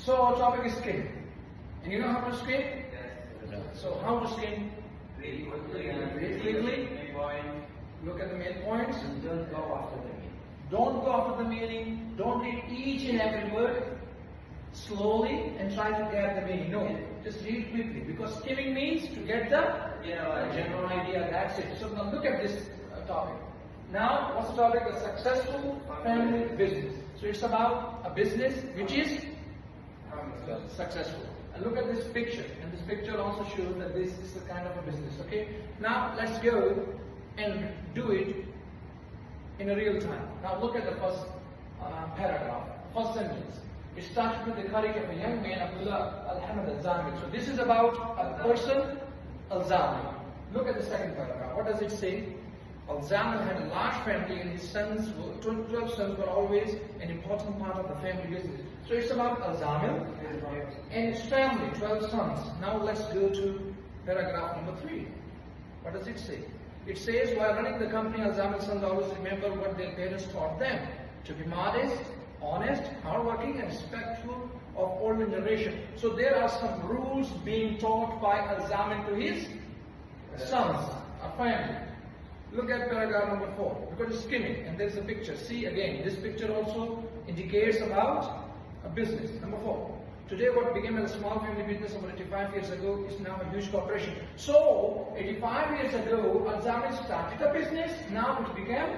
So our topic is skim. And you know how to skim? Yes. No. So how to skim? Very quickly Very quickly. main point. Look at the main points. And don't go after the meaning. Don't go after the meaning. Don't read each and every word slowly and try to get the meaning. No, just read quickly, because skimming means to get the general idea. That's it. So now look at this topic. Now, what's the topic? A successful family business. So it's about a business which is successful. And look at this picture. And this picture also shows that this is the kind of a business. Okay. Now let's go and do it in a real time. Now look at the first paragraph, first sentence. It starts with the courage of a young man, Abdullah Al-Hamad Al-Zamil. So this is about a person, Al-Zamil. Look at the second paragraph. What does it say? Al-Zamil had a large family, and his sons, 12 sons, were always an important part of the family business. So it's about Al-Zamil and his family, 12 sons. Now let's go to paragraph number 3. What does it say? It says, while running the company, Al-Zamil's sons always remember what their parents taught them: to be modest, honest, hardworking, and respectful of older generation. So there are some rules being taught by Al-Zamil to his sons, a family. Look at paragraph number 4, because it's skimming, and there's a picture. See again, this picture also indicates about a business. Number 4. Today what began as a small family business over 85 years ago is now a huge corporation. So, 85 years ago, Al-Zamil started a business, now it became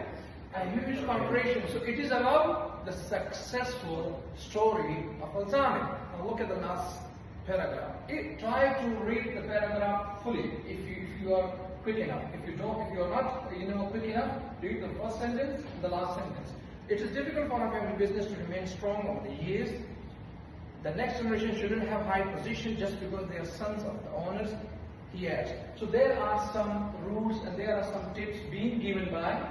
a huge corporation. So it is about the successful story of Al-Zamil. Now look at the last paragraph. Try to read the paragraph fully if you are quick enough. If you are not quick enough, read the first sentence and the last sentence. It is difficult for a family business to remain strong over the years. The next generation shouldn't have high position just because they are sons of the owners, he adds. So there are some rules and there are some tips being given by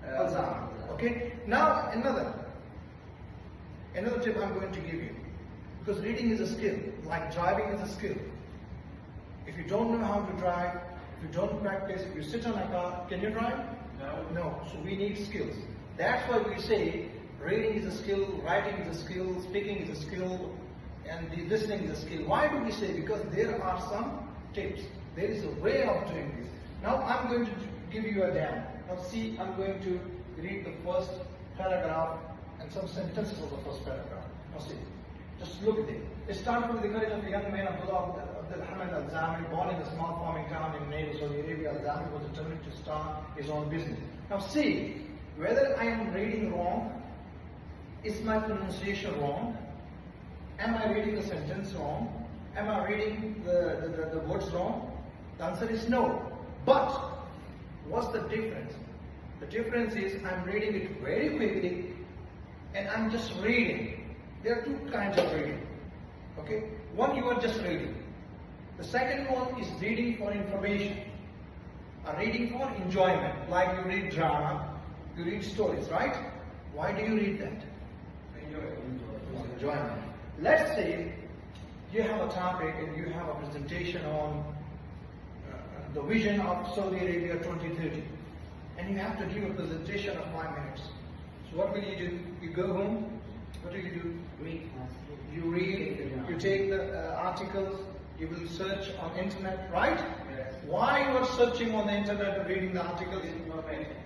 Al-Zamil. Okay. Now another tip I'm going to give you, because reading is a skill, like driving is a skill. If you don't know how to drive, if you don't practice, if you sit on a car, can you drive? No. So we need skills. That's why we say reading is a skill, writing is a skill, speaking is a skill, and the listening is a skill. Why do we say? Because there are some tips. There is a way of doing this. Now I'm going to give you a demo. Now see, I'm going to read the first paragraph and some sentences of the first paragraph. Now see, just look at it. It starts with the courage of a young man, Abdullah Al-Hamad Al-Zamil, born in a small farming town in neighboring Saudi Arabia. Al-Zamil was determined to start his own business. Now see, whether I am reading wrong, is my pronunciation wrong? Am I reading the sentence wrong? Am I reading the words wrong? The answer is no. But what's the difference? The difference is I'm reading it very quickly and I'm just reading. There are two kinds of reading. Okay? One, you are just reading. The second one is reading for information. A reading for enjoyment. Like you read drama, you read stories, right? Why do you read that? Enjoyment. Let's say you have a topic and you have a presentation on the vision of Saudi Arabia 2030, and you have to give a presentation of 5 minutes. So what will you do? You go home. What do? Read. You read. You take the articles. You will search on internet, right? Yes. Why you are searching on the internet and reading the articles?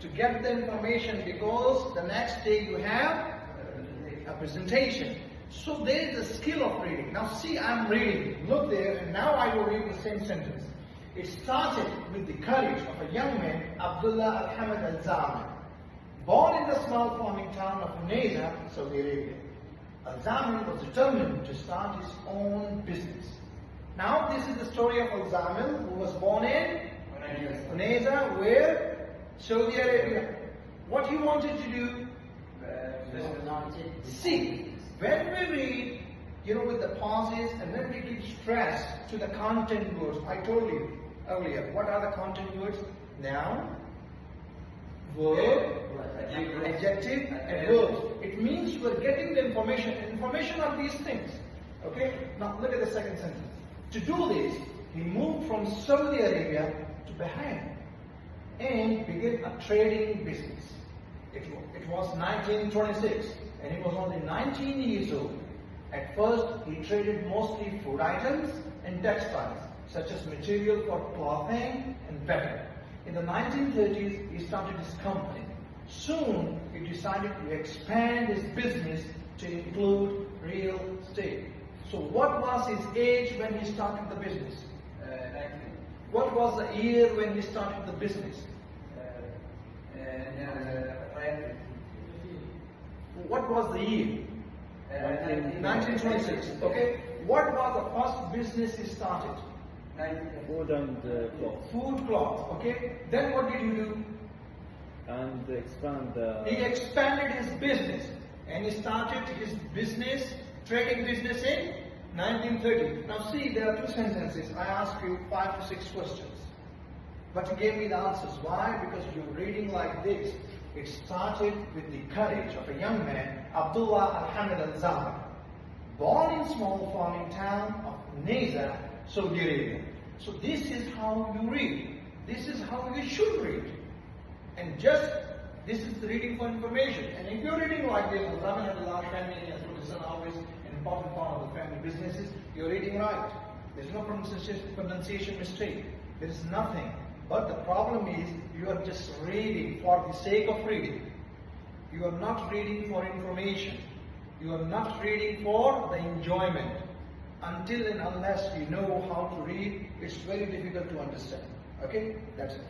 To get the information, because the next day you have a presentation. So there is a skill of reading. Now see, I'm reading. Look there, and now I will read the same sentence. It started with the courage of a young man, Abdullah Al-Hamad Al-Zamil, born in the small farming town of Unaiza, Saudi Arabia. Al-Zamil was determined to start his own business. Now this is the story of Al-Zamil, who was born in Unaiza, where? Saudi Arabia. What he wanted to do? See, when we read, with the pauses, and when we give stress to the content words, I told you earlier, what are the content words? Noun, verb, adjective, and verbs. It means we're getting the information. Information are these things. Okay? Now look at the second sentence. To do this, he moved from Saudi Arabia to Bahrain and began a trading business. It was 1926, and he was only 19 years old. At first, he traded mostly food items and textiles, such as material for clothing and bedding. In the 1930s, he started his company. Soon, he decided to expand his business to include real estate. So what was his age when he started the business? 19. What was the year when he started the business? What was the year? 1926. Okay. What was the first business he started? Food and cloth. Food cloth. Okay. Then what did he do? And expand He expanded his business and he started his business, trading business in 1930. Now see, there are two sentences. I asked you 5 to 6 questions. But you gave me the answers. Why? Because you're reading like this. It started with the courage of a young man, Abdullah Al-Hamid Al-Zahra, born in small farming town of Neza, Saudi Arabia. So this is how you read. This is how you should read. And just, this is the reading for information. And if you're reading like this, Al-Zaman had a large family, as well as an always an important part of the family businesses, you're reading right. There's no pronunciation mistake. There is nothing. But the problem is, you are just reading for the sake of reading. You are not reading for information. You are not reading for the enjoyment. Until and unless you know how to read, it's very difficult to understand. Okay? That's it.